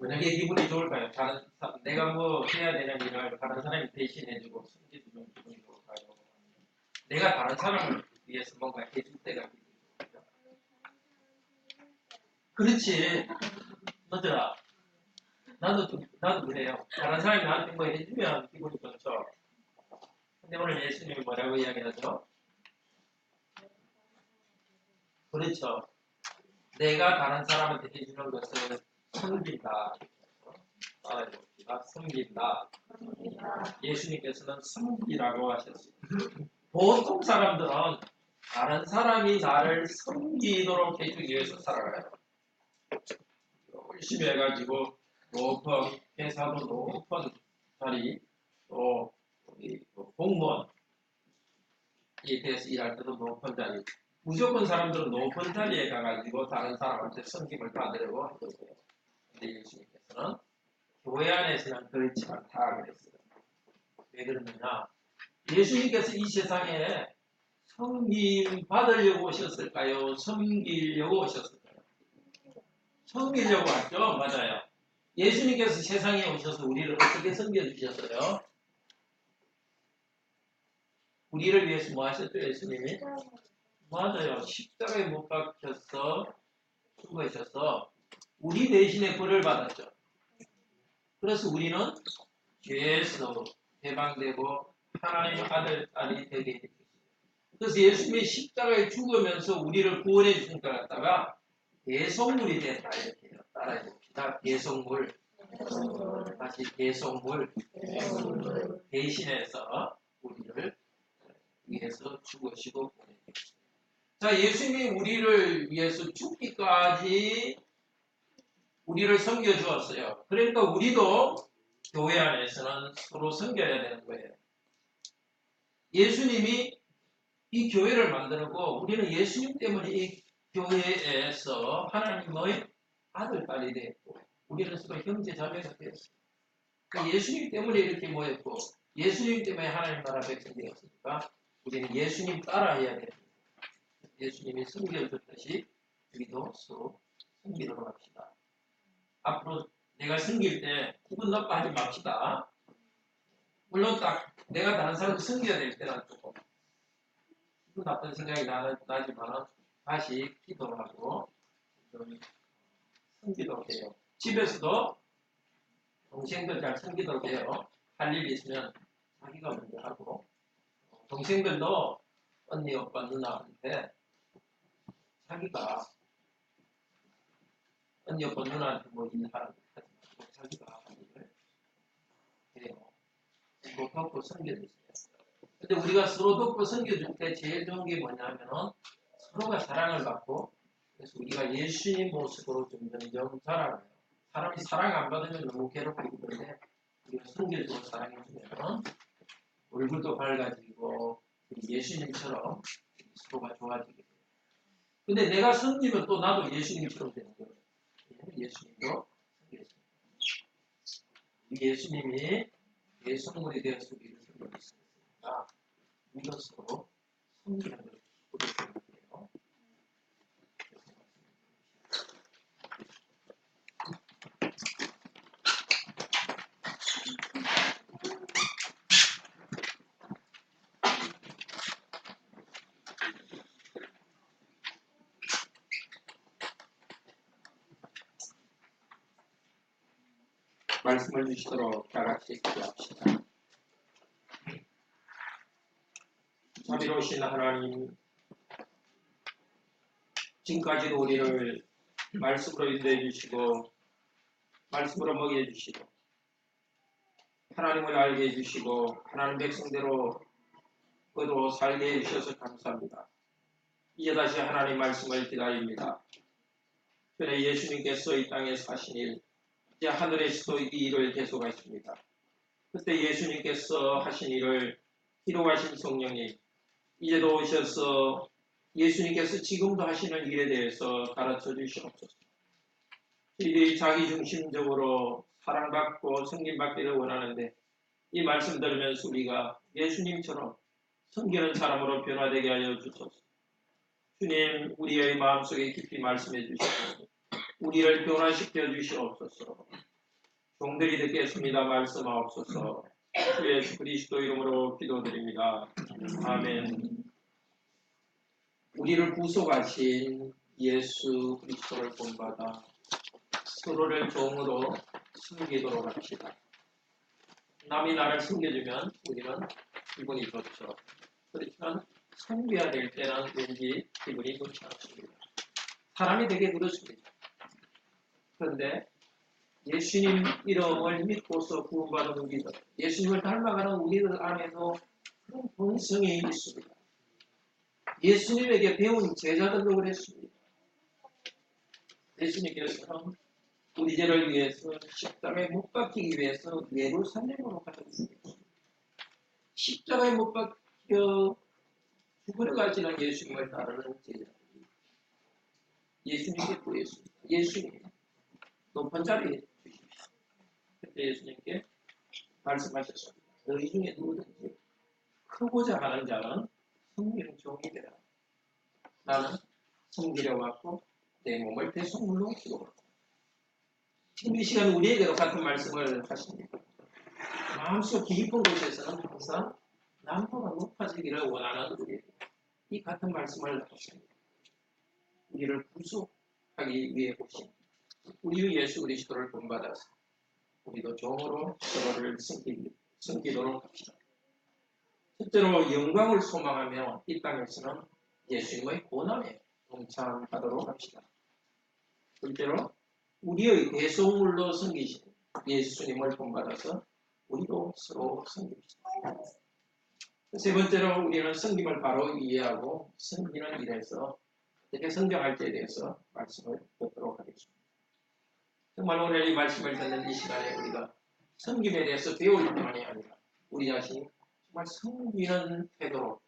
만약에 기분이 좋을까요? 내가 뭐 해야 되는 일을 다른 사람이 대신해주고 숨겨주면 기분이 좋을까요? 내가 다른 사람을 위해서 뭔가 해줄 때가 기분이 좋을까요? 그렇지. 너들아. 나도 그래요. 다른 사람이 나한테 뭐 해주면 기분이 좋죠. 근데 오늘 예수님이 뭐라고 이야기하죠? 그렇죠. 내가 다른 사람한테 해주는 것을 섬긴다. 따라해봅시다. 섬긴다. 예수님께서는 섬기라고 하셨어요. 보통 사람들은 다른 사람이 나를 섬기도록 해주기 위해서 살아가요. 열심히 해가지고 높은 회사도 높은 자리, 또 공무원에 대해서 일할 때도 높은 자리. 무조건 사람들은 높은 자리에 가가지고 다른 사람한테 섬김을 받으려고 할 거예요. 근데 예수님께서는 교회 안에서는 그렇지 않다 그랬어요. 왜 그러느냐? 예수님께서 이 세상에 섬김 받으려고 오셨을까요? 섬기려고 오셨을까요? 섬기려고 왔죠? 맞아요. 예수님께서 세상에 오셔서 우리를 어떻게 섬겨주셨어요? 우리를 위해서 뭐 하셨죠? 예수님이? 맞아요. 십자가에 못 박혀서 죽으셔서 우리 대신에 벌을 받았죠. 그래서 우리는 죄에서 해방되고 하나님의 아들, 딸이 되게 됐어요. 그래서 예수님이 십자가에 죽으면서 우리를 구원해 주신 것 같다가 대속물이 됐다 이렇게 따라해 봅시다. 대속물. 다시 대속물. 대신해서 우리를 위해서 죽으시고 보내 주셨어요. 자, 예수님이 우리를 위해서 죽기까지 우리를 섬겨 주었어요. 그러니까 우리도 교회 안에서는 서로 섬겨야 되는 거예요. 예수님이 이 교회를 만들고 우리는 예수님 때문에 이 교회에서 하나님의 아들, 딸이 되었고 우리는 서로 형제 자매가 되었어요. 그러니까 예수님 때문에 이렇게 모였고 예수님 때문에 하나님 나라 백성이 되었으니까 우리는 예수님 따라해야 됩니다. 예수님이 섬겨줬듯이 우리도 서로 섬기도록 합시다. 앞으로 내가 섬길 때 기분 나빠하지 맙시다. 물론 딱 내가 다른 사람을 섬겨야 될 때는 조금 기분 나쁜 생각이 나지만 다시 기도를 하고 좀 섬기도록 해요. 집에서도 동생들 잘 섬기도록 해요. 할 일 있으면 자기가 먼저 하고 동생들도 언니, 오빠, 누나한테 자기가 언니, 오빠, 누나한테 뭐 일하라고 하지 말고 자기가 할 일을 해요. 뭐 돕고 섬겨주세요. 근데 우리가 서로 돕고 섬겨줄 때 제일 좋은 게 뭐냐면은 서로가 사랑을 받고 그래서 우리가 예수님 모습으로 점점 자라나요. 사람이 사랑 안 받으면 너무 괴롭히고 그런데 우리가 섬겨주고 사랑해주면 얼굴도 밝아지고 예수님처럼 서로가 좋아지게 돼요. 근데 내가 섬기면 또 나도 예수님처럼 되는 거예요. 예수님도 섬겼습니다. 예수님이 예수님이 되어서 우리를 섬겼습니다. 이것으로 섬기는 것을 보여드릴게요. 말씀을 주시도록 다 같이 기도합시다. 자비로우신 하나님, 지금까지도 우리를 말씀으로 인도해 주시고 말씀으로 먹여 주시고 하나님을 알게 해주시고 하나님 백성대로 그대로 살게 해주셔서 감사합니다. 이제 다시 하나님 말씀을 기다립니다. 그래 예수님께서 이 땅에 사신 일 이제 하늘에서도 이 일을 계속하십니다. 그때 예수님께서 하신 일을 기록하신 성령님 이제도 오셔서 예수님께서 지금도 하시는 일에 대해서 가르쳐 주시옵소서. 이들이 자기중심적으로 사랑받고 섬김받기를 원하는데 이 말씀 들으면서 우리가 예수님처럼 섬기는 사람으로 변화되게 하여 주소서. 주님 우리의 마음속에 깊이 말씀해 주시고 우리를 변화시켜 주시옵소서. 종들이 듣겠습니다. 말씀하옵소서. 주 예수 그리스도 이름으로 기도드립니다. 아멘. 우리를 구속하신 예수 그리스도를 본받아 서로를 종으로 섬기도록 합시다. 남이 나를 섬겨주면 우리는 기분이 좋죠. 그렇지만 섬겨야 될 때는 왠지 기분이 좋지 않습니다. 사람이 되게 그렇습니다. 그런데 예수님 이름을 믿고서 구원받은 우리들, 예수님을 닮아가는 우리들 안에도 그런 본성이 있습니다. 예수님에게 배운 제자들도 그랬습니다. 예수님께서는 우리 죄를 위해서 십자가에 못 박히기 위해서 예루살렘으로 가셨습니다. 십자가에 못 박혀 죽으러 가시는 예수님을 따르는 제자들이 예수님께 구했습니다. 예수님, 높은 자리에 주십시오. 그때 예수님께 말씀하셨습니다. 너희 중에 누구든지 크고자 하는 자는 섬기는 종이 되라. 나는 섬기려 왔고 내 몸을 대속물로 기도하라. 지금 이 시간 우리에게도 같은 말씀을 하십니다. 마음속 깊은 곳에서는 항상 남보다 높아지기를 원하는 우리에게 이 같은 말씀을 하십니다. 우리를 구속하기 위해 오신 우리 예수 그리스도를 본받아서 우리도 종으로 서로를 섬기도록 합시다. 첫째로 영광을 소망하며 이 땅에서는 예수님의 고난에 동참하도록 합시다. 둘째로 우리의 대속물로 섬기신 예수님을 본받아서 우리도 서로 섬깁시다. 세 번째로 우리는 섬김을 바로 이해하고 섬기는 일에서 어떻게 성장할지에 대해서 말씀을 듣도록 하겠습니다. 정말 오늘 이 말씀을 듣는 이 시간에 우리가 섬김에 대해서 배울 뿐만이 아니라 우리 자신이 정말 섬기는 태도로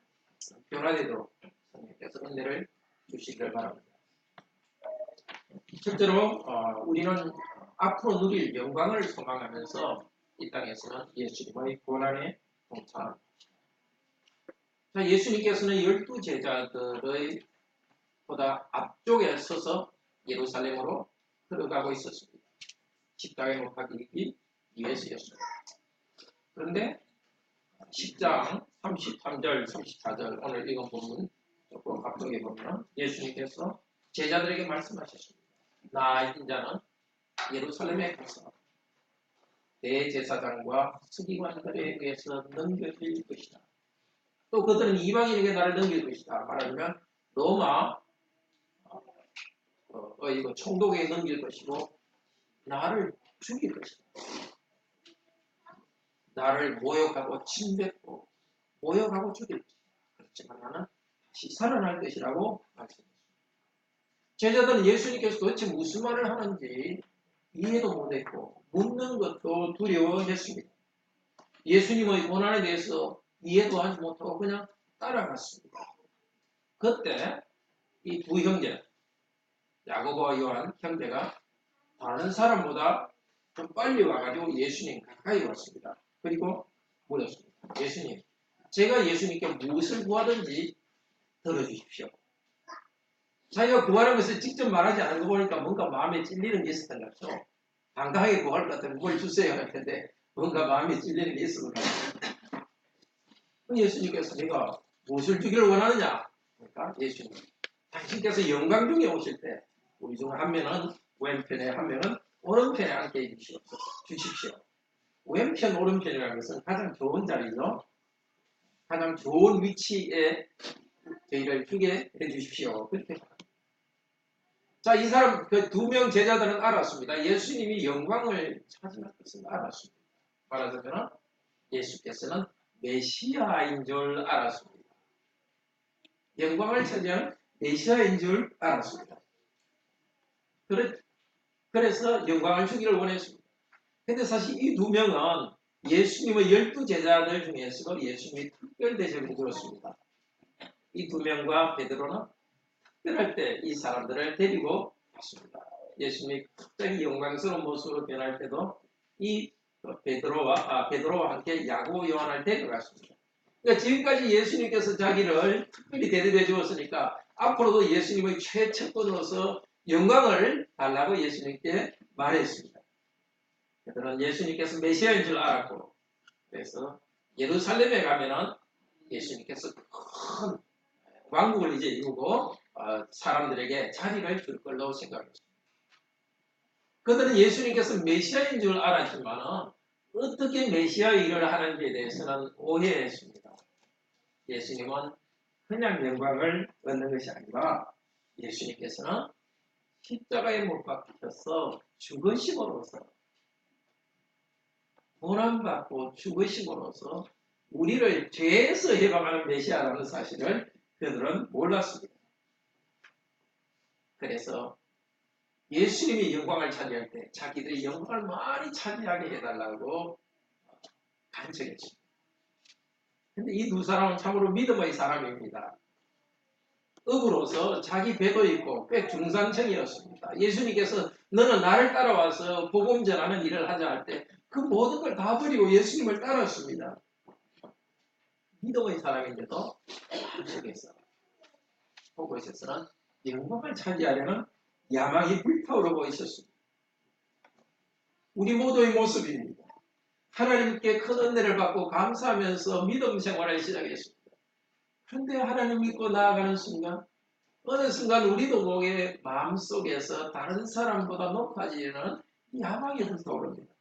변화되도록 성령께서 은혜를 주시기를 바랍니다. 첫째로 우리는 앞으로 누릴 영광을 소망하면서 이 땅에서는 예수님의 고난에 동참합니다. 예수님께서는 12 제자들의 보다 앞쪽에 서서 예루살렘으로 들어가고 있었습니다. 십자가에 못 박히기 위해서였습니다. 그런데 10장 33절, 34절 오늘 읽은 부분 조금 앞쪽에 보면 예수님께서 제자들에게 말씀하셨습니다. 나 인자는 예루살렘에 가서 대제사장과 서기관들에 의해서 넘겨질 것이다. 또 그들은 이방인에게 나를 넘길 것이다. 말하자면 로마 총독에게 넘길 것이고 나를 죽일 것이다. 나를 모욕하고 침뱉고 모욕하고 죽일 것이다. 그렇지만 나는 다시 살아날 것이라고 말씀했습니다. 제자들은 예수님께서 도대체 무슨 말을 하는지 이해도 못했고 묻는 것도 두려워했습니다. 예수님의 고난에 대해서 이해도 하지 못하고 그냥 따라갔습니다. 그때 이 두 형제 야고보와 요한 형제가 다른 사람보다 좀 빨리 와가지고 예수님 가까이 왔습니다. 그리고 물었습니다. 예수님, 제가 예수님께 무엇을 구하든지 들어주십시오. 자기가 구하는 것을 직접 말하지 않은 거 보니까 뭔가 마음에 찔리는 게 있었던 것 같죠. 당당하게 구할 것 같으면 뭘 주세요 할 텐데 뭔가 마음에 찔리는 게 있었던 것 같아요. 예수님께서 내가 무엇을 주기를 원하느냐? 그러니까 예수님, 당신께서 영광 중에 오실 때 우리 중 한 명은 왼편에 한 명은 오른편에 앉게 해주십시오. 왼편 오른편이라는 것은 가장 좋은 자리죠. 가장 좋은 위치에 저희를 주게 해주십시오. 그렇게 자, 이 사람 그 두 명 제자들은 알았습니다. 예수님이 영광을 차지할 것을 알았습니다. 말하자면 예수께서는 메시아인 줄 알았습니다. 영광을 차지할 메시아인 줄 알았습니다. 그래서 영광을 주기를 원했습니다. 근데 사실 이 두 명은 예수님의 12 제자들 중에서 예수님이 특별 대접을 주었습니다. 이 두 명과 베드로는 특별할 때 이 사람들을 데리고 갔습니다. 예수님이 갑자기 영광스러운 모습으로 변할 때도 이 베드로와 함께 야고보 요한을 데려갔습니다. 그러니까 지금까지 예수님께서 자기를 특별히 대접해 주었으니까 앞으로도 예수님의 최측근으로서 영광을 달라고 예수님께 말했습니다. 그들은 예수님께서 메시아인 줄 알았고, 그래서 예루살렘에 가면은 예수님께서 큰 왕국을 이제 이루고 사람들에게 자리를 줄 걸로 생각했습니다. 그들은 예수님께서 메시아인 줄 알았지만 어떻게 메시아 일을 하는지에 대해서는 오해했습니다. 예수님은 그냥 영광을 얻는 것이 아니라 예수님께서는 십자가에 못 박히셔서 죽으심으로써 보람받고 죽으심으로써 우리를 죄에서 해방하는 메시아라는 사실을 그들은 몰랐습니다. 그래서 예수님이 영광을 차지할 때 자기들이 영광을 많이 차지하게 해달라고 간청했습니다. 근데 이 두 사람은 참으로 믿음의 사람입니다. 업으로서 자기 배도 있고 꽤 중산층이었습니다. 예수님께서 너는 나를 따라와서 복음 전하는 일을 하자 할 때 그 모든 걸 다 버리고 예수님을 따랐습니다. 믿음의 사람인데도 속에서 그곳에서는 영광을 차지하려는 야망이 불타오르고 있었습니다. 우리 모두의 모습입니다. 하나님께 큰 은혜를 받고 감사하면서 믿음 생활을 시작했습니다. 그런데 하나님 믿고 나아가는 순간 어느 순간 우리도 모르게 마음속에서 다른 사람보다 높아지는 야망이 불타오릅니다.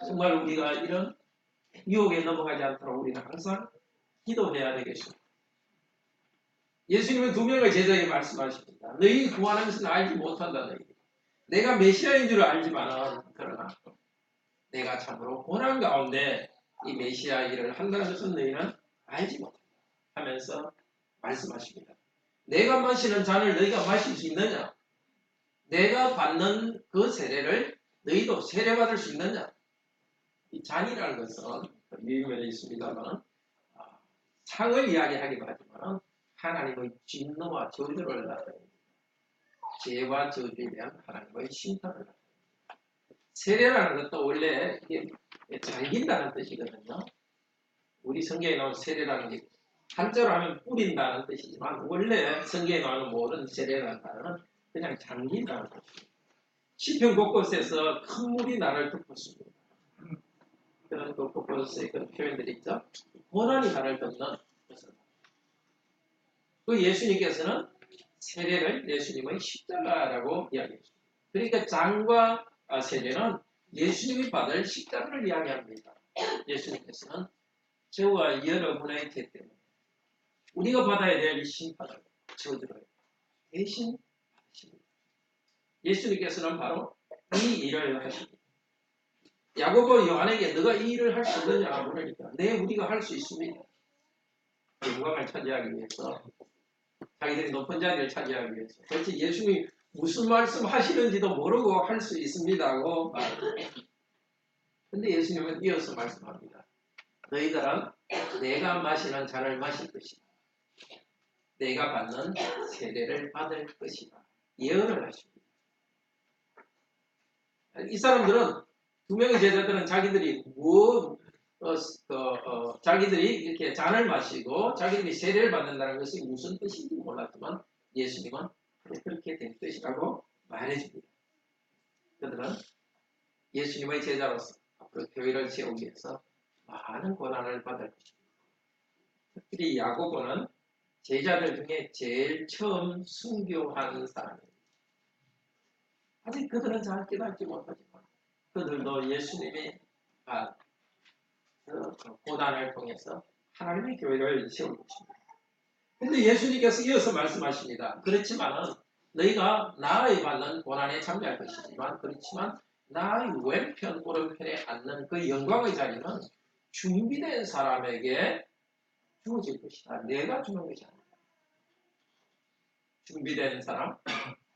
정말 우리가 이런 유혹에 넘어가지 않도록 우리는 항상 기도해야 되겠습니다. 예수님은 두 명의 제자에게 말씀하십니다. 너희 구하는 것은 알지 못한다. 너희. 내가 메시아인 줄 알지만은 그러나 내가 참으로 고난 가운데 이 메시아 일을 한다는 것은 너희는 알지 못한다 하면서 말씀하십니다. 내가 마시는 잔을 너희가 마실 수 있느냐? 내가 받는 그 세례를 너희도 세례받을 수 있느냐? 이 잔이라는 것은 유의면에 있습니다만 상을 이야기하기도 하지만 하나님의 진노와 저주를 나타냅니다. 죄와 저주에 대한 하나님의 심판을 나타냅니다. 세례라는 것도 원래 이게 잠긴다는 뜻이거든요. 우리 성경에 나온 세례라는 게 한자로 하면 뿌린다는 뜻이지만 원래 성경에 나오는 모든 세례라는 단어는 그냥 잠긴다는 뜻입니다. 시편 곳곳에서 큰 물이 나를 덮었습니다. 그런 그 곳곳에 그런 표현들이 있죠. 고난이 나를 덮는 것은 그 예수님께서는 세례를 예수님의 십자가라고 이야기했습니다. 그러니까 잔과 세례는 예수님이 받을 십자가를 이야기합니다. 예수님께서는 저와 여러분의 죄 때문에 우리가 받아야 될 심판을 저주를 대신 받으십니다. 예수님께서는 바로 이 일을 하십니다. 야고보 요한에게 너가 이 일을 할 수 있느냐 물으니까 네 우리가 할 수 있습니다. 영광을 차지하기 위해서 자기들이 높은 자리를 차지하기 위해서 도대체 예수님이 무슨 말씀 하시는지도 모르고 할 수 있습니다고 말합니다. 근데 예수님은 이어서 말씀합니다. 너희들은 내가 마시는 잔을 마실 것이다. 내가 받는 세례를 받을 것이다. 예언을 하십니다. 이 사람들은 두 명의 제자들은 자기들이 자기들이 이렇게 잔을 마시고 자기들이 세례를 받는다는 것이 무슨 뜻인지 몰랐지만 예수님은 그렇게 된 뜻이라고 말해줍니다. 그들은 예수님의 제자로서 앞으로 교회를 세우기 위해서 많은 고난을 받을 것입니다. 특히 야고보는 제자들 중에 제일 처음 순교한 사람입니다. 아직 그들은 잘 깨닫지 못하지만 그들도 예수님이 그 고난을 통해서 하나님의 교회를 세울 것입니다. 근데 예수님께서 이어서 말씀하십니다. 그렇지만은 너희가 나의 받는 고난에 참여할 것이지만 그렇지만 나의 왼편 오른편에 앉는 그 영광의 자리는 준비된 사람에게 주어질 것이다. 내가 주는 것이 아니다. 준비된 사람,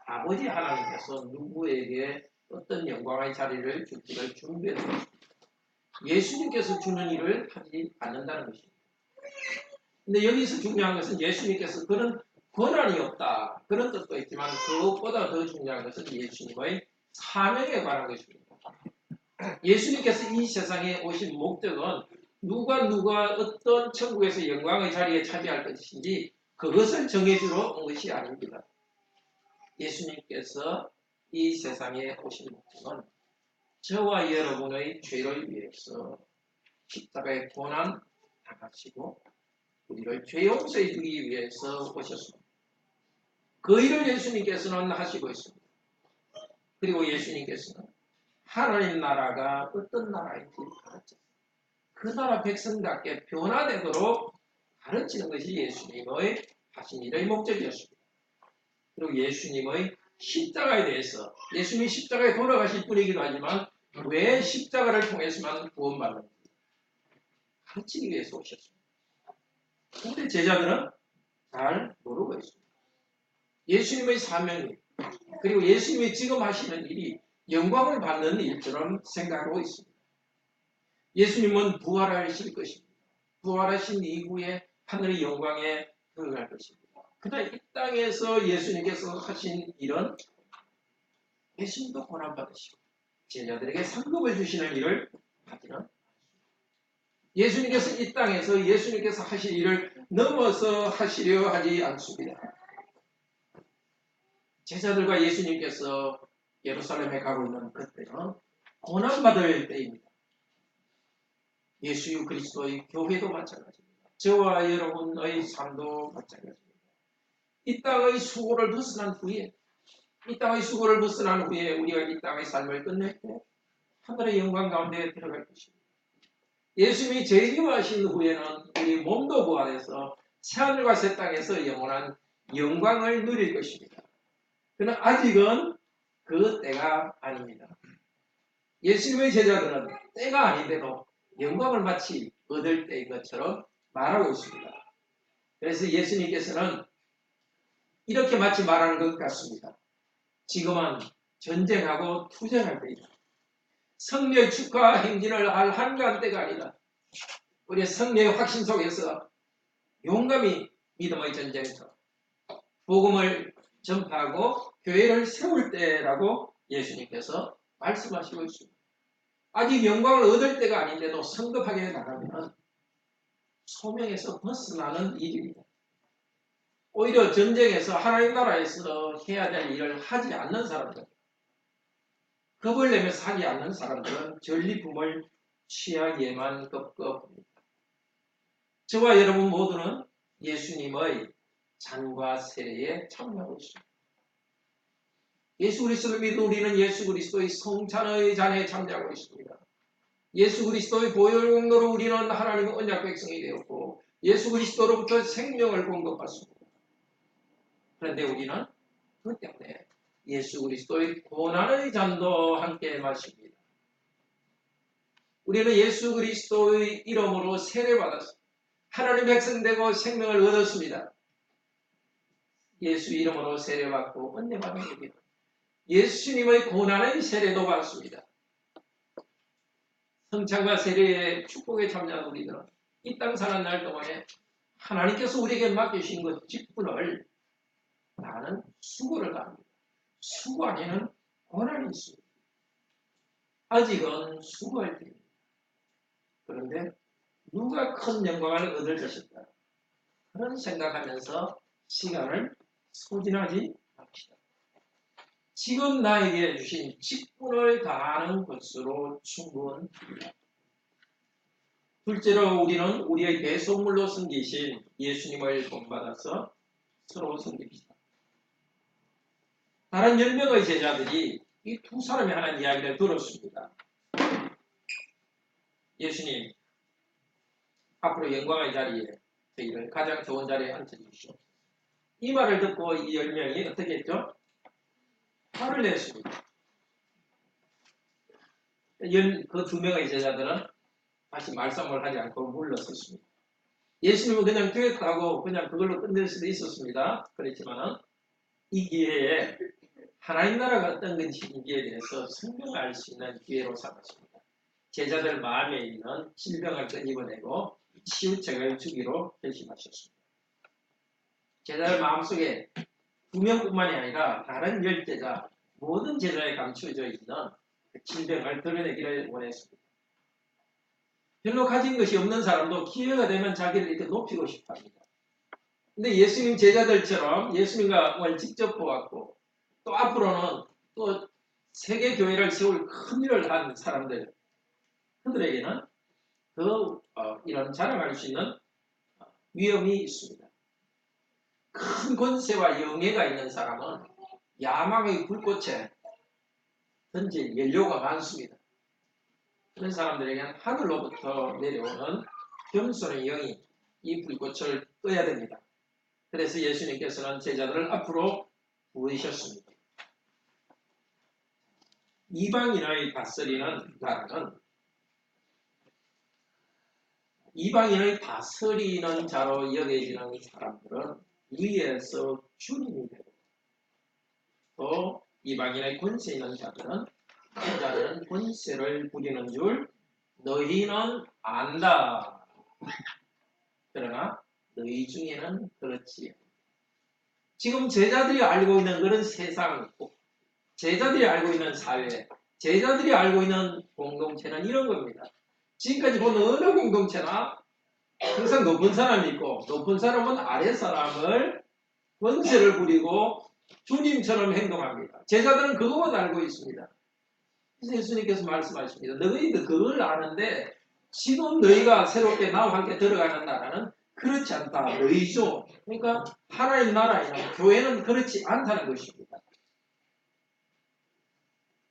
아버지 하나님께서 누구에게 어떤 영광의 자리를 줄지를 준비했습니다. 예수님께서 주는 일을 하지 않는다는 것입니다. 근데 여기서 중요한 것은 예수님께서 그런 권한이 없다. 그런 뜻도 있지만 그것보다 더 중요한 것은 예수님의 사명에 관한 것입니다. 예수님께서 이 세상에 오신 목적은 누가 어떤 천국에서 영광의 자리에 차지할 것인지 그것을 정해주러 온 것이 아닙니다. 예수님께서 이 세상에 오신 목적은 저와 여러분의 죄를 위해서 십자가의 고난 당하시고 우리를 죄 용서해 주기 위해서 오셨습니다. 그 일을 예수님께서는 하시고 있습니다. 그리고 예수님께서는 하나님 나라가 어떤 나라인지 가르쳤습니다. 그 나라 백성답게 변화되도록 가르치는 것이 예수님의 하신 일의 목적이었습니다. 그리고 예수님의 십자가에 대해서 예수님이 십자가에 돌아가실 분이기도 하지만 왜 십자가를 통해서만 구원받는지 가르치기 위해서 오셨습니다. 그런데 제자들은 잘 모르고 있습니다. 예수님의 사명이 그리고 예수님이 지금 하시는 일이 영광을 받는 일처럼 생각하고 있습니다. 예수님은 부활하실 것입니다. 부활하신 이후에 하늘의 영광에 들어갈 것입니다. 그러나 이 땅에서 예수님께서 하신 일은 예수님도 고난받으시고 제자들에게 상급을 주시는 일을 하지는 않습니다. 예수님께서 이 땅에서 예수님께서 하실 일을 넘어서 하시려 하지 않습니다. 제자들과 예수님께서 예루살렘에 가고 있는 그때는 고난받을 때입니다. 예수 그리스도의 교회도 마찬가지입니다. 저와 여러분의 삶도 마찬가지입니다. 이 땅의 수고를 벗어난 후에 우리가 이 땅의 삶을 끝낼 때 하늘의 영광 가운데 들어갈 것입니다. 예수님이 재림하신 후에는 우리 몸도 부활해서 새하늘과 새 땅에서 영원한 영광을 누릴 것입니다. 그러나 아직은 그 때가 아닙니다. 예수님의 제자들은 때가 아닌데도 영광을 마치 얻을 때인 것처럼 말하고 있습니다. 그래서 예수님께서는 이렇게 마치 말하는 것 같습니다. 지금은 전쟁하고 투쟁할 때이다. 성령의 축하 행진을 할 한가한 때가 아니다. 우리의 성령의 확신 속에서 용감히 믿음의 전쟁터, 복음을 전파하고 교회를 세울 때라고 예수님께서 말씀하시고 있습니다. 아직 영광을 얻을 때가 아닌데도 성급하게 나가면 소명에서 벗어나는 일입니다. 오히려 전쟁에서 하나님 나라에서 해야 될 일을 하지 않는 사람들, 겁을 내면서 하지 않는 사람들은 전리품을 취하기에만 급급합니다. 저와 여러분 모두는 예수님의 잔과 세례에 참여하고 있습니다. 예수 그리스도를 믿는 우리는 예수 그리스도의 성찬의 잔에 참여하고 있습니다. 예수 그리스도의 보혈 공로로 우리는 하나님의 언약 백성이 되었고 예수 그리스도로부터 생명을 공급받습니다. 그런데 우리는 그 때문에 예수 그리스도의 고난의 잔도 함께 마십니다. 우리는 예수 그리스도의 이름으로 세례받았습니다. 하나님 백성 되고 생명을 얻었습니다. 예수 이름으로 세례받고 은혜 받은 우리는 예수님의 고난의 세례도 받습니다. 성찬과 세례의 축복에 참여한 우리들은 이 땅 사는 날 동안에 하나님께서 우리에게 맡기신 그 직분을 나는 수고를 다합니다. 수고 안에는 고난이 있습니다. 아직은 수고할 때입니다. 그런데 누가 큰 영광을 얻을 것인가? 그런 생각하면서 시간을 소진하지 맙시다. 지금 나에게 주신 직분을 다하는 것으로 충분합니다. 둘째로 우리는 우리의 대속물로 섬기신 예수님을 본받아서 서로 섬깁시다. 다른 10명의 제자들이 이 두 사람이 하는 이야기를 들었습니다. 예수님, 앞으로 영광의 자리에 저희를 가장 좋은 자리에 앉혀주시오. 이 말을 듣고 이 10명이 어떻게 했죠? 화를 냈습니다. 그 두 명의 제자들은 다시 말씀을 하지 않고 물러섰습니다. 예수님은 그냥 되었다고 그냥 그걸로 끝낼 수도 있었습니다. 그렇지만은 이 기회에 하나님 나라가 어떤 것인지에 대해서 설명할 수 있는 기회로 삼았습니다. 제자들 마음에 있는 질병을 끄집어내고 치유책을 주기로 결심하셨습니다. 제자들 마음속에 2명뿐만이 아니라 다른 10제자, 모든 제자에 감추어져 있는 그 질병을 드러내기를 원했습니다. 별로 가진 것이 없는 사람도 기회가 되면 자기를 이렇게 높이고 싶어 합니다. 근데 예수님 제자들처럼 예수님과 직접 보았고 또 앞으로는 또 세계 교회를 세울 큰 일을 한 사람들, 그들에게는 이런 자랑할 수 있는 위험이 있습니다. 큰 권세와 영예가 있는 사람은 야망의 불꽃에 던질 연료가 많습니다. 그런 사람들에게는 하늘로부터 내려오는 겸손의 영이 이 불꽃을 꺼야 됩니다. 그래서 예수님께서는 제자들을 앞으로 부르셨습니다. 이방인의 다스리는 나라는 이방인의 다스리는 자로 여겨지는 사람들은 위에서 주님이 되고 또 이방인의 권세 있는 자들은 자들은 권세를 부리는 줄 너희는 안다. 그러나 너희 중에는 그렇지. 지금 제자들이 알고 있는 그런 세상, 제자들이 알고 있는 사회, 제자들이 알고 있는 공동체는 이런 겁니다. 지금까지 본 어느 공동체나 항상 높은 사람이 있고 높은 사람은 아래 사람을 권세를 부리고 주님처럼 행동합니다. 제자들은 그것만 알고 있습니다. 그래서 예수님께서 말씀하십니다. 너희들 그걸 아는데 지금 너희가 새롭게 나와 함께 들어가는 나라는 그렇지 않다. 너희죠. 그러니까 하나님 나라에는 교회는 그렇지 않다는 것입니다.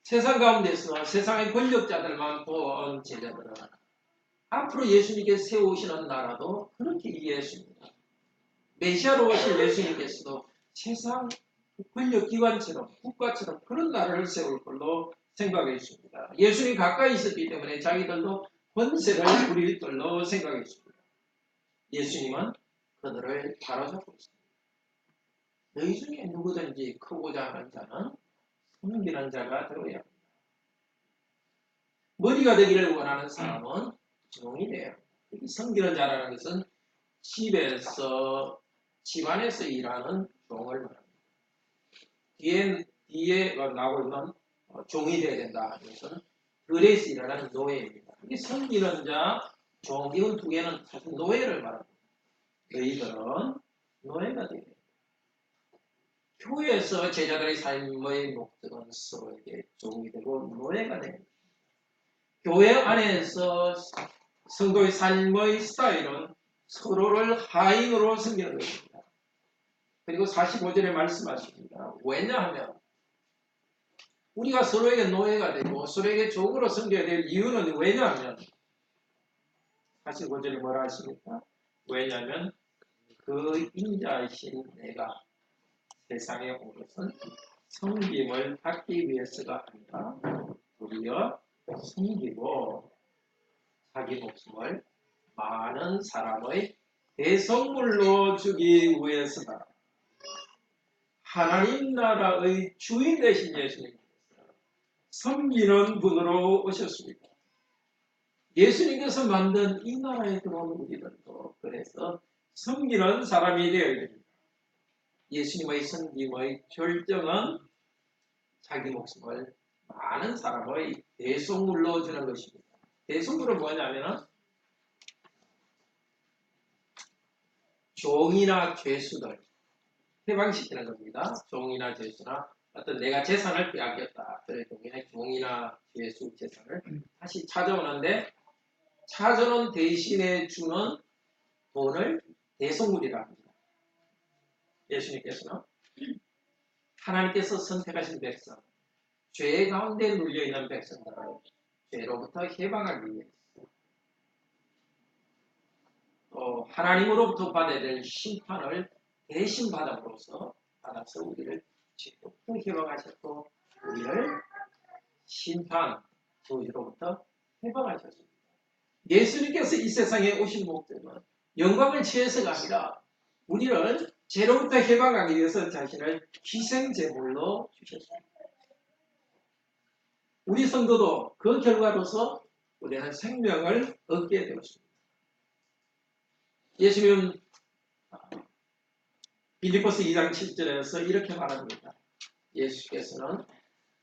세상 가운데서 세상의 권력자들만 본 제자들은 앞으로 예수님께서 세우시는 나라도 그렇게 이해했습니다. 메시아로 오실 예수님께서도 세상 권력기관처럼 국가처럼 그런 나라를 세울 걸로 생각했습니다. 예수님 가까이 있었기 때문에 자기들도 권세를 부릴 걸로 생각했습니다. 예수님은 그들을 바로잡고 있습니다. 너희 중에 누구든지 크고자 하는 자는 섬기는 자가 되어야 합니다. 머리가 되기를 원하는 사람은 종이 돼야 합니다. 섬기는 자라는 것은 집안에서 일하는 종을 말합니다. 뒤에 나오고 있는 종이 되어야 된다 하는 것은 들에서 일하는 노예입니다. 이 섬기는 자, 종, 이건 두 개는 사실 노예를 말합니다. 너희들은 노예가 되게. 교회에서 제자들의 삶의 목적은 서로에게 종이 되고 노예가 됩니다. 교회 안에서 성도의 삶의 스타일은 서로를 하인으로 섬기는 것입니다. 그리고 45절에 말씀하십니다. 왜냐하면 우리가 서로에게 노예가 되고 서로에게 종으로 섬겨야 될 이유는 왜냐하면 45절에 뭐라 하십니까? 왜냐하면 그 인자이신 내가 세상에 온 것은 섬김을 받기 위해서가 아니라 오히려 섬기고 자기 목숨을 많은 사람의 대성물로 주기 위해서다. 하나님 나라의 주인 되신 예수님께서 섬기는 분으로 오셨습니다. 예수님께서 만든 이 나라에 들어온 우리들도 그래서 섬기는 사람이 되어야 됩니다. 예수님의 섬김의 결정은 자기 목숨을 많은 사람의 대속물로 주는 것입니다. 대속물은 뭐냐면은 종이나 죄수들 해방시키는 겁니다. 종이나 죄수나 어떤 내가 재산을 빼앗겼다. 그래 종이나 죄수 재산을 다시 찾아오는데 찾아오는 대신에 주는 돈을 대속물이라 합니다. 예수님께서는 하나님께서 선택하신 백성, 죄 가운데 눌려있는 백성들을 죄로부터 해방하기 위해서 또 하나님으로부터 받아야 될 심판을 대신 받아서 우리를 죄로부터 해방하셨고 우리를 심판, 저주로부터 해방하셨습니다. 예수님께서 이 세상에 오신 목적은 영광을 취해서가 아니라 우리를 죄로부터 해방하기 위해서 자신을 희생제물로 주셨습니다. 우리 성도도 그 결과로서 우리는 생명을 얻게 되었습니다. 예수님은 빌립보서 2장 7절에서 이렇게 말합니다. 예수께서는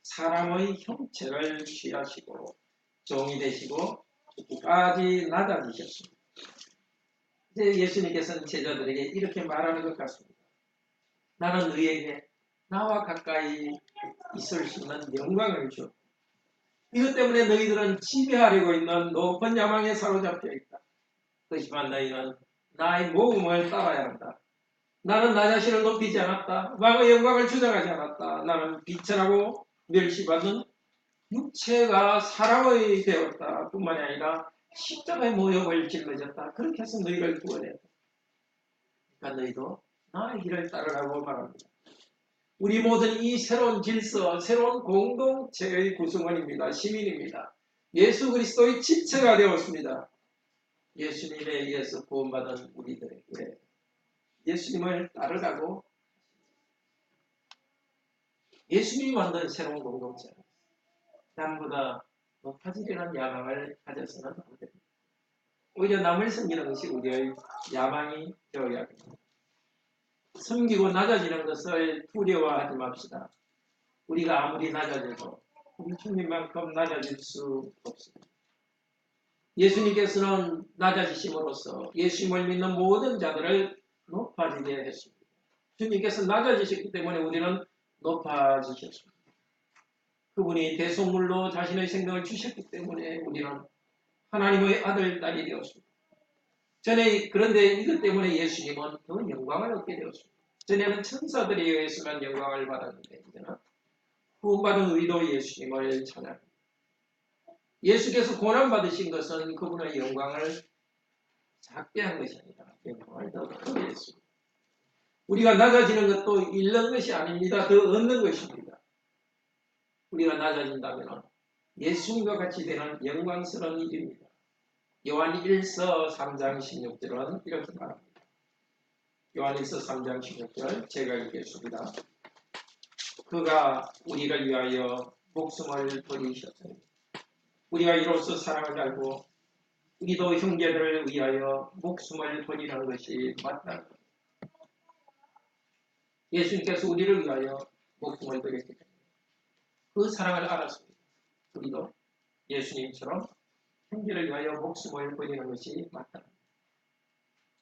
사람의 형체를 취하시고 종이 되시고 죽기까지 낮아지셨습니다. 이제 예수님께서는 제자들에게 이렇게 말하는 것 같습니다. 나는 너희에게 나와 가까이 있을 수 있는 영광을 줘. 이것 때문에 너희들은 지배하려고 있는 높은 야망에 사로잡혀 있다. 그렇지만 너희는 나의 모험을 따라야 한다. 나는 나 자신을 높이지 않았다. 왕의 영광을 주장하지 않았다. 나는 비천하고 멸시받는 육체가 사람의 되었다. 뿐만이 아니라 십자가의 모욕을 짊어졌다. 그렇게 해서 너희를 구원했다. 그러니까 너희도 나의 길을 따르라고 말합니다. 우리 모든 이 새로운 질서, 새로운 공동체의 구성원입니다. 시민입니다. 예수 그리스도의 지체가 되었습니다. 예수님에 의해서 구원받은 우리들에게 예수님을 따르라고 예수님이 만든 새로운 공동체. 남보다 높아지려는 야망을 가져서는 안 됩니다. 오히려 남을 섬기는 것이 우리의 야망이 되어야 합니다. 섬기고 낮아지는 것을 두려워하지 맙시다. 우리가 아무리 낮아져도 우리 주님만큼 낮아질 수 없습니다. 예수님께서는 낮아지심으로써 예수님을 믿는 모든 자들을 높아지게 했습니다. 주님께서 낮아지셨기 때문에 우리는 높아지셨습니다. 그분이 대속물로 자신의 생명을 주셨기 때문에 우리는 하나님의 아들, 딸이 되었습니다. 그런데 이것 때문에 예수님은 더 영광을 얻게 되었습니다. 전에는 천사들에 의해서만 영광을 받았는데 이제는 구원받은 우리도 예수님을 찬양합니다. 예수께서 고난받으신 것은 그분의 영광을 작게 한 것이 아니라 영광을 더 크게 했습니다. 우리가 낮아지는 것도 잃는 것이 아닙니다. 더 얻는 것입니다. 우리가 낮아진다면 예수님과 같이 되는 영광스러운 일입니다. 요한 1서 3장 16절은 이렇게 말합니다. 요한 1서 3장 16절 제가 읽겠습니다. 그가 우리를 위하여 목숨을 버리셨으니 우리가 이로써 사랑을 알고 우리도 형제들을 위하여 목숨을 버리는 것이 맞다. 예수님께서 우리를 위하여 목숨을 버렸기 때문에 그 사랑을 알았습니다. 우리도 예수님처럼 형제를 위하여 목숨을 버리는 것이 맞다.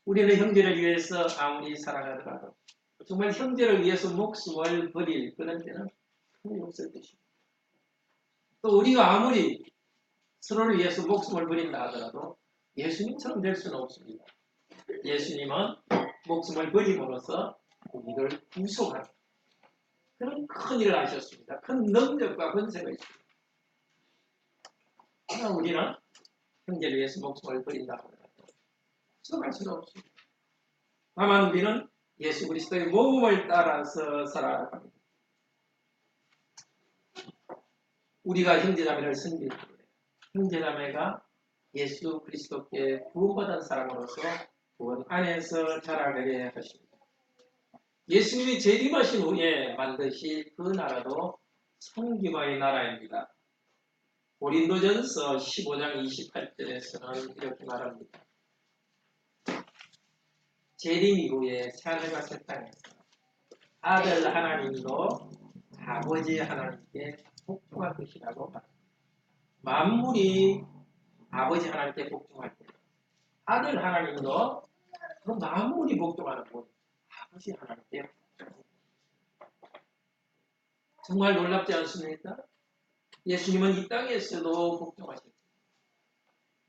우리는 형제를 위해서 아무리 사랑하더라도 정말 형제를 위해서 목숨을 버릴 그런 때는 전혀 없을 것입니다. 또 우리가 아무리 서로를 위해서 목숨을 버린다 하더라도 예수님처럼 될 수는 없습니다. 예수님은 목숨을 버림으로써 우리를 구속하는 그런 큰 일을 하셨습니다. 큰 능력과 권세가 있습니다. 그러나 우리는 형제를 위해서 목숨을 버린다 하더라도 구속할 수는 없습니다. 다만 우리는 예수 그리스도의 모범을 따라서 살아갑니다. 우리가 형제자매를 섬길 때 형제자매가 예수 그리스도께 구원받은 사람으로서 구원 안에서 자라게 하십니다. 예수님이 재림하신 후에 만드신 그 나라도 섬김의 나라입니다. 고린도전서 15장 28절에서는 이렇게 말합니다. 재림 이후에 새하늘과 새 땅에서 아들 하나님도 아버지 하나님께 복종할 것이라고 말합니다. 만물이 아버지 하나님께 복종할 때 아들 하나님도 그 만물이 복종하는 분 아버지 하나님께 복종합니다. 정말 놀랍지 않습니까? 예수님은 이 땅에서도 복종하셨습니다.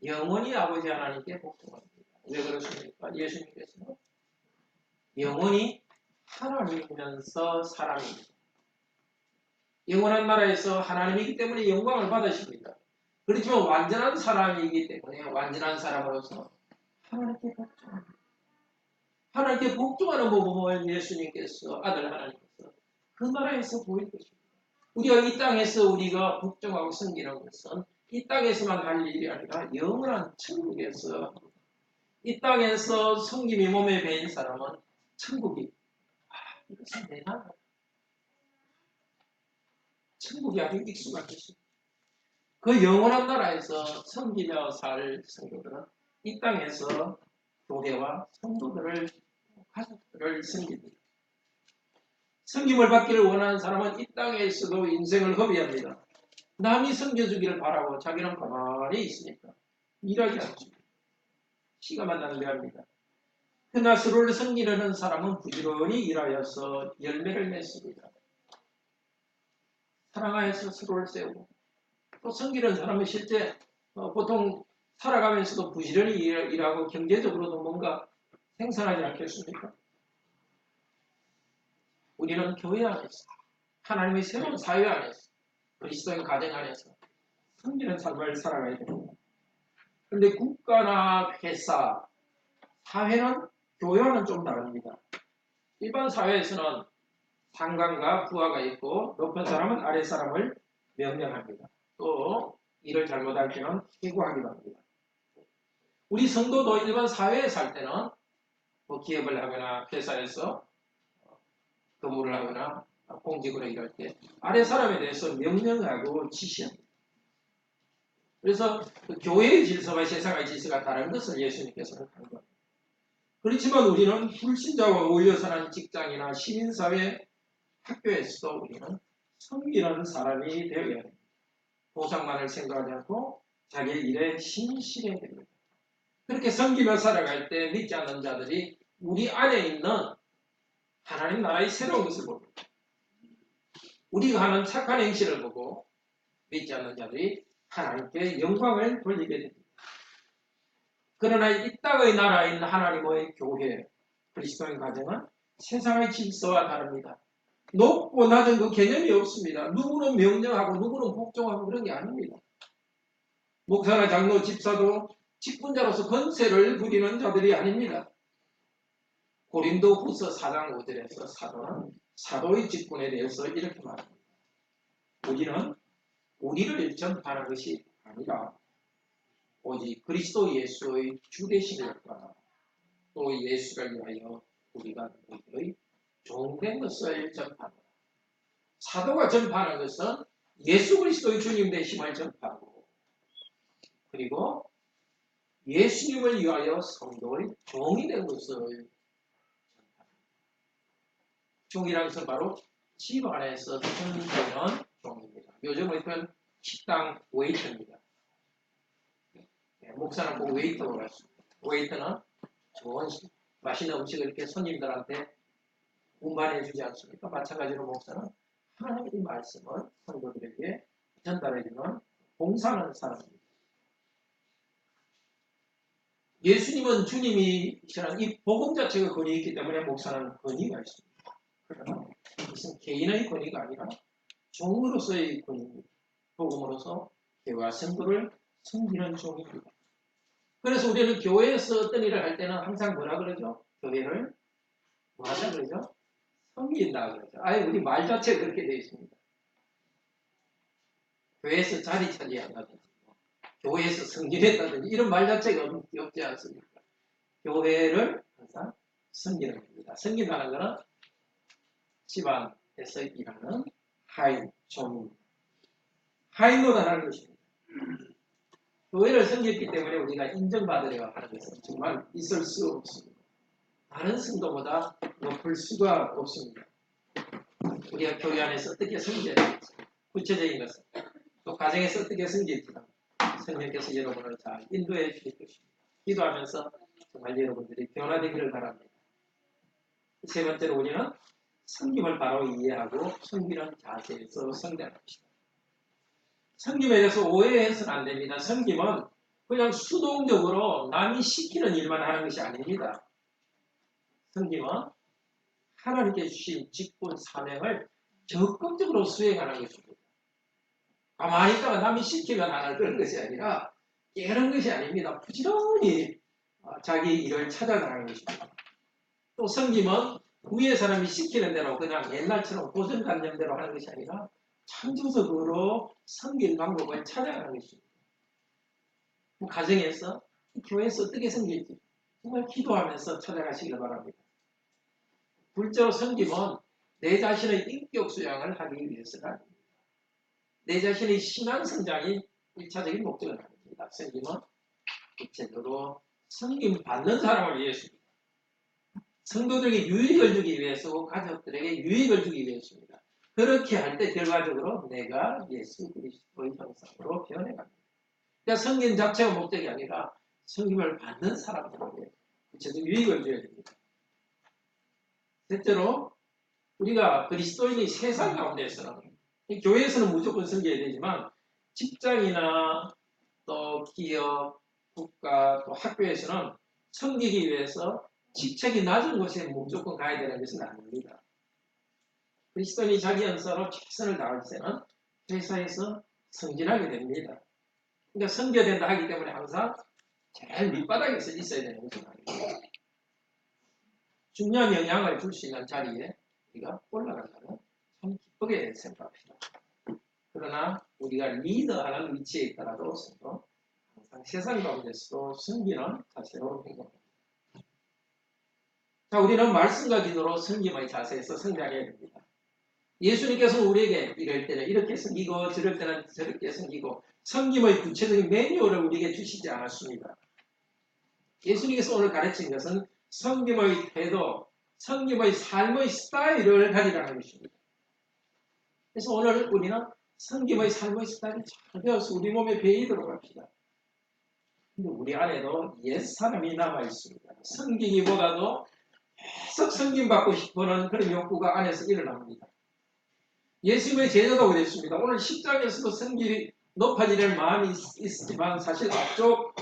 영원히 아버지 하나님께 복종합니다. 왜 그렇습니까? 예수님께서는 영원히 하나님이면서 사람입니다. 영원한 나라에서 하나님이기 때문에 영광을 받으십니다. 그렇지만 완전한 사람이기 때문에 완전한 사람으로서 하나님께 복종합니다. 하나님께 복종하는 모범을 예수님께서 아들 하나님께서 그 나라에서 보일 것입니다. 우리가 이 땅에서 우리가 복종하고 섬기는 것은 이 땅에서만 할 일이 아니라 영원한 천국에서 이 땅에서 섬김이 몸에 배인 사람은 천국이 이것은 내 나라. 천국이 아주 익숙한 것입니다. 그 영원한 나라에서 섬기며 살 성도들은 이 땅에서 교회와 성도들을 가족들을 섬깁니다. 섬김을 받기를 원하는 사람은 이 땅에서도 인생을 허비합니다. 남이 섬겨주기를 바라고 자기는 가만히 있으니까 일하지 않습니다. 시간만 낭비합니다. 그러나 서로를 섬기려는 사람은 부지런히 일하여서 열매를 맺습니다. 사랑하여서 서로를 세우고 또 섬기는 사람은 실제 보통 살아가면서도 부지런히 일하고 경제적으로도 뭔가 생산하지 않겠습니까? 우리는 교회 안에서 하나님의 새로운 사회 안에서 그리스도의 가정 안에서 섬기는 삶을 살아가야 됩니다. 그런데 국가나 회사, 사회는 교회와는 좀 다릅니다. 일반 사회에서는 상관과 부하가 있고 높은 사람은 아래 사람을 명령합니다. 또 일을 잘못할 때는 해고하기도 합니다. 우리 성도도 일반 사회에 살 때는 뭐 기업을 하거나 회사에서 근무를 하거나 공직으로 일할 때 아래 사람에 대해서 명령하고 지시합니다. 그래서 그 교회의 질서와 세상의 질서가 다른 것을 예수님께서는 하는 겁니다. 그렇지만 우리는 불신자와 어울려 사는 직장이나 시민사회, 학교에서도 우리는 섬기는 사람이 되어야 됩니다. 보상만을 생각하지 않고 자기의 일에 신실해야 됩니다. 그렇게 섬기며 살아갈 때 믿지 않는 자들이 우리 안에 있는 하나님 나라의 새로운 것을 보고 우리가 하는 착한 행실을 보고 믿지 않는 자들이 하나님께 영광을 돌리게 됩니다. 그러나 이 땅의 나라에 있는 하나님의 교회, 그리스도의 가정은 세상의 질서와 다릅니다. 높고 낮은 그 개념이 없습니다. 누구는 명령하고 누구는 복종하고 그런 게 아닙니다. 목사나 장로, 집사도 직분자로서 권세를 부리는 자들이 아닙니다. 고린도 후서 4장 5절에서 사도는 사도의 직분에 대해서 이렇게 말합니다. 우리는 우리를 전파하는 것이 아니라 오직 그리스도 예수의 주되심과 또 예수를 위하여 우리가 너희의 종된 것을 전파하노라. 사도가 전파하는 것은 예수 그리스도의 주님 되심을 전파하고 그리고 예수님을 위하여 성도의 종이 된 것을 전파합니다. 종이라는 것은 바로 집 안에서 손대는 종입니다. 요즘은 그런 식당 웨이터입니다. 목사는 꼭 웨이터로 갔습니다. 웨이터는 좋은 맛있는 음식을 이렇게 손님들한테 운반해 주지 않습니까? 마찬가지로 목사는 하나님의 말씀을 성도들에게 전달해 주는 봉사하는 사람입니다. 예수님은 주님이시라는 이 복음 자체가 권위 있기 때문에 목사는 권위가 있습니다. 그러나 이것은 개인의 권위가 아니라 종으로서의 권위입니다. 복음으로서 교회와 성도를 섬기는 종입니다. 그래서 우리는 교회에서 어떤 일을 할 때는 항상 뭐라 그러죠? 교회를 뭐 하자 그러죠? 섬긴다 그러죠. 아예 우리 말 자체가 그렇게 되어 있습니다. 교회에서 자리 차지한다든지 교회에서 승진했다든지 이런 말 자체가 없지 않습니까? 교회를 항상 섬기는 겁니다. 섬긴다는 것은 집안에서 일하는 하인, 종입니다. 하인노다라는 것입니다. 교회를 섬겼기 때문에 우리가 인정받으려고 하는 것은 정말 있을 수 없습니다. 다른 성도보다 높을 수가 없습니다. 우리가 교회 안에서 어떻게 섬겨야 되는지 구체적인 것은 또 가정에서 어떻게 섬길지는 성령께서 여러분을 잘 인도해 주실 것입니다. 기도하면서 정말 여러분들이 변화되기를 바랍니다. 세 번째로 우리는 섬김을 바로 이해하고 섬기는 자세에서 성장합니다. 섬김에 대해서 오해해서는 안 됩니다. 섬김은 그냥 수동적으로 남이 시키는 일만 하는 것이 아닙니다. 섬김은 하나님께 주신 직분 사명을 적극적으로 수행하는 것입니다. 가만히 있다가 남이 시키면 하는 그런 것이 아니라 깨는 것이 아닙니다. 부지런히 자기 일을 찾아나가는 것입니다. 또 섬김은 위에 사람이 시키는 대로 그냥 옛날처럼 고정관념대로 하는 것이 아니라 창조적으로 섬길 방법을 찾아가는 것입니다. 가정에서, 교회에서 어떻게 섬길지 정말 기도하면서 찾아가시길 바랍니다. 둘째로 섬김은 내 자신의 인격 수양을 하기 위해서가 아닙니다. 내 자신의 신앙 성장이 1차적인 목적은 아닙니다. 섬김은 구체적으로 섬김 받는 사람을 위해서입니다. 성도들에게 유익을 주기 위해서고 가족들에게 유익을 주기 위해서입니다. 그렇게 할 때 결과적으로 내가 예수 그리스도의 형상으로 변해갑니다. 그러니까 섬김 자체가 목적이 아니라 섬김을 받는 사람들에게 구체적 유익을 줘야 됩니다. 셋째로 우리가 그리스도인의 세상 가운데서는 교회에서는 무조건 섬겨야 되지만 직장이나 또 기업, 국가, 또 학교에서는 섬기기 위해서 직책이 낮은 곳에 무조건 가야 되는 것은 아닙니다. 그리스도인이 자기 연사로 최선을 다할 때는 회사에서 승진하게 됩니다. 그러니까 섬겨야 된다 하기 때문에 항상 제일 밑바닥에서 있어야 되는 것은 아닙니다. 중요한 영향을 줄 수 있는 자리에 우리가 올라간다면 참 기쁘게 생각합니다. 그러나 우리가 리더하는 위치에 있더라도 항상 세상 가운데서도 섬기는 자세로 행동합니다. 자, 우리는 말씀과 기도로 섬김의 자세에서 성장해야 됩니다. 예수님께서는 우리에게 이럴 때는 이렇게 섬기고 저럴 때는 저렇게 섬기고 섬김의 구체적인 매뉴얼을 우리에게 주시지 않았습니다. 예수님께서 오늘 가르친 것은 섬김의 태도, 섬김의 삶의 스타일을 가지라는 것입니다. 그래서 오늘 우리는 섬김의 삶의 스타일을 잘 배워서 우리 몸에 배이도록 합시다. 근데 우리 안에도 옛사람이 남아있습니다. 섬기기보다도 계속 섬김받고 싶어하는 그런 욕구가 안에서 일어납니다. 예수님의 제자도 그랬습니다. 오늘 10장에서도 섬김이 높아지려는 마음이 있지만 사실 앞쪽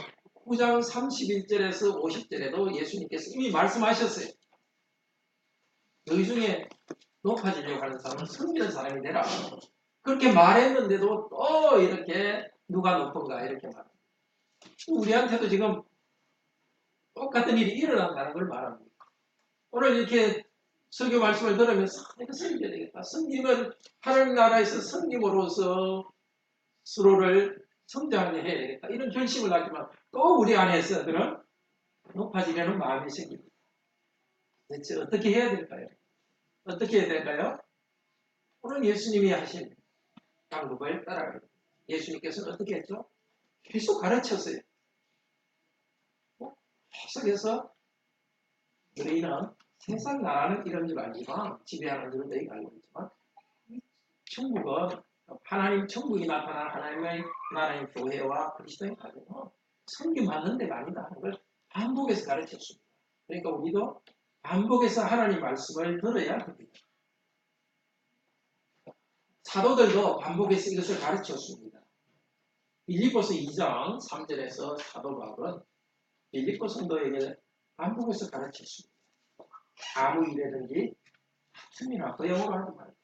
9장 31절에서 50절에도 예수님께서 이미 말씀하셨어요. 너희 중에 높아지려고 하는 사람은 섬기는 사람이 되라. 그렇게 말했는데도 또 이렇게 누가 높은가 이렇게 말합니다. 우리한테도 지금 똑같은 일이 일어난다는 걸 말합니다. 오늘 이렇게 설교 말씀을 들으면서 내가 섬겨야 되겠다. 섬김은 하나님 나라에서 섬김으로써 서로를 성장하게 해야 되겠다. 이런 결심을 하지만 또 우리 안에서 그런 높아지려는 마음이 생깁니다. 대체 어떻게 해야 될까요? 어떻게 해야 될까요? 오늘 예수님이 하신 방법을 따라가야 됩니다. 예수님께서는 어떻게 했죠? 계속 가르쳤어요. 계속해서 너희는 세상 나라는 이런 줄 알지만 지배하는 줄은 너희가 알고 있지만 천국은 하나님 천국이 나타난 하나님의 나라의 교회와 그리스도의 가정은 섬김받는 데가 아니다 하는 걸 반복해서 가르쳤습니다. 그러니까 우리도 반복해서 하나님 말씀을 들어야 합니다. 사도들도 반복해서 이것을 가르쳤습니다. 빌립보서 2장 3절에서 사도 바울은 빌립보 성도에게 반복해서 가르쳤습니다. 아무 일이든지 틈이나 허영으로 하지 말고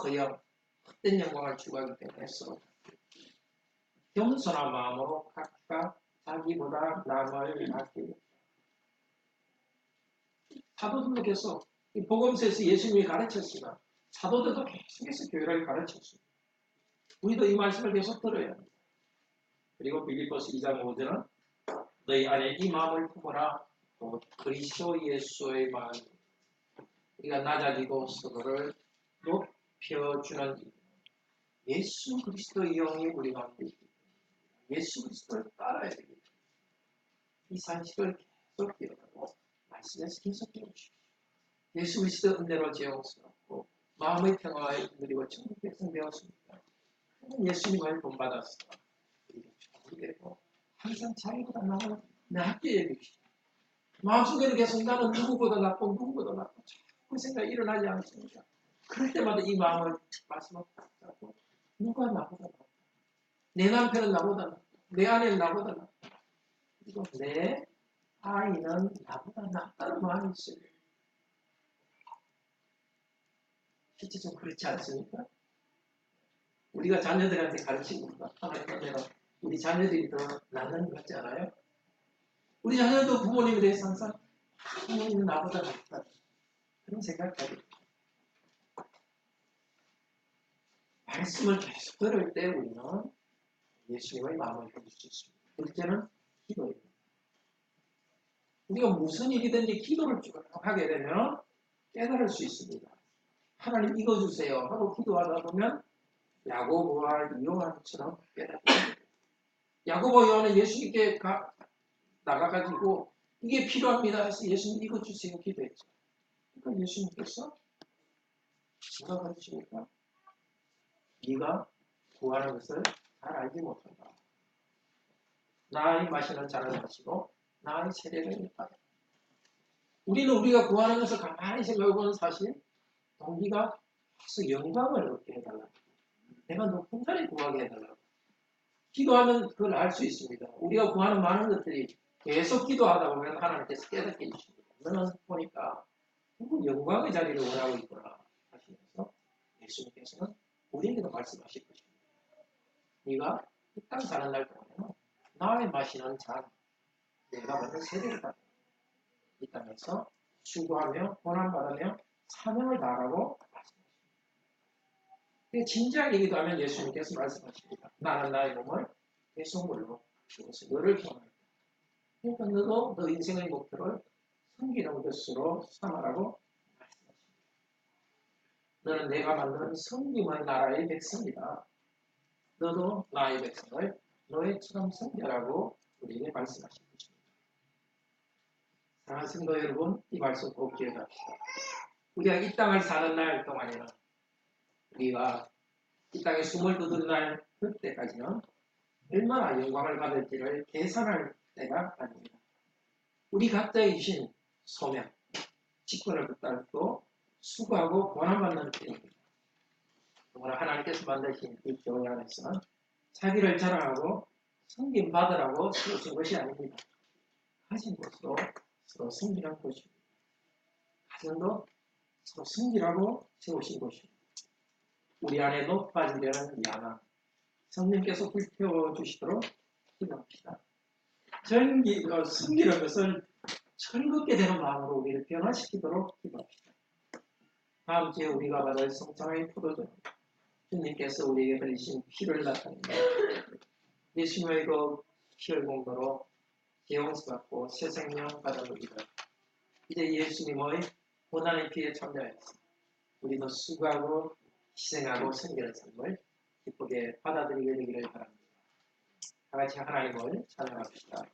허영, 헛된 영광을 추구하기 때문에 서로 겸손한 마음으로 각각 자기보다 남을 아끼고 사도들도 계속 이 복음서에서 예수님이 가르쳤으나 사도들도 계속해서 교회를 가르쳤습니다. 우리도 이 말씀을 계속 들어야 합니다. 그리고 빌립보서 2장 5절은 너희 안에 이 마음을 품어라. 또 그리스도 예수의 마음 우리가 낮아지고 서로를 높여주는 예수 그리스도의 영이 우리 가운데 있기 때문에 예수 그리스도를 따라야 됩니다. 이 산식을 계속 기억하고 말씀에서 계속 배우십시오. 예수 그리스도 은혜로 제용스럽고 마음의 평화에 누리고 천국 백성 되었습니다. 예수님을 본받았어. 우리가 되고 항상 자기보다 나을 낮게 여기십시오. 마음속에는 계속 나는 누구보다 나쁘고 누구보다 나쁘고 그 생각이 일어나지 않습니까? 그럴 때마다 이 마음을 말씀을 받고 누가 나보다 낫다. 내 남편은 나보다 낫다. 내 아내는 나보다 낫다. 그리고 내 아이는 나보다 낫다는 마음이 있어요. 실제 좀 그렇지 않습니까? 우리가 자녀들한테 가르치고 하나님 내가 우리 자녀들이 더 낫는 것 같지 않아요? 우리 자녀도 부모님에 대해서 항상 부모님은 나보다 낫다. 그런 생각하게 말씀을 계속 들을 때 우리는 예수님의 마음을 해줄 수 있습니다. 둘째는 기도입니다. 우리가 무슨 일이든지 기도를 쭉 하게 되면 깨달을 수 있습니다. 하나님 이거 주세요 하고 기도하다 보면 야고보와 요한처럼 깨닫게 됩니다. 야고보와 요한은 예수님께 나가가지고 이게 필요합니다 해서 예수님 이거 주세요 기도했죠. 그러니까 예수님께서 뭐라 가르치니까 네가 구하는 것을 잘 알지 못한다. 나의 마시는 잔을 마시고 나의 세례를 입하라. 우리는 우리가 구하는 것을 가만히 생각해보면 사실 동기가 계속 영광을 얻게 해달라고. 내가 높은 자리 구하게 해달라고. 기도하면 그걸 알 수 있습니다. 우리가 구하는 많은 것들이 계속 기도하다 보면 하나님께서 깨닫게 해주십니다. 너는 보니까 영광의 자리를 원하고 있구나 하시면서 예수님께서는 우리에게도 말씀하실 것입니다. 네가 이 땅 사는 날 동안에는 나의 마시는 잔, 내가 받는 세대를 받는 이 땅에서 수고하며 고난받으며 사명을 다하라고 말씀하십니다. 진지하게 기도하면 예수님께서 말씀하십니다. 나는 나의 몸을 내 손물로 주어서 너를 경험할 때. 그러니까 너도 너 인생의 목표를 섬기는 것으로 삼아라고 말씀하십니다. 너는 내가 만드는 섬김의 나라의 백성이다. 너도 나의 백성을 너희처럼 섬겨라고 우리에게 말씀하신 것입니다. 사랑하는 성도 여러분, 이 말씀 꼭 기억합시다. 우리가 이 땅을 사는 날 동안에는 우리가 이 땅에 숨을 거두는 날 그때까지는 얼마나 영광을 받을지를 계산할 때가 아닙니다. 우리 각자의 주신 소명, 직분을 붙들고 수고하고 고난받는 때입니다. 그러나 하나님께서 만드신 이 교회 안에서는 자기를 자랑하고 섬김 받으라고 세우신 것이 아닙니다. 가진 것으로 서로 섬기는 것입니다. 가정도 서로 섬기라고 세우신 것입니다. 우리 안에 높아지려는 야망, 성령께서 불태워 주시도록 기도합시다. 섬기는 것을 철겁게 되는 마음으로 우리를 변화시키도록 기도합시다. 다음 주에 우리가 받을 성찬의 포도주, 주님께서 우리에게 흘리신 피를 나타냅니다. 예수님의 그 피를 공로로 재용서받고 새 생명 받은 우리들, 이제 예수님의 고난의 피에 참여해서 우리도 수고하고 희생하고 섬기는 삶을 기쁘게 받아들이게 되기를 바랍니다. 다 같이 하나님을 찬양합시다.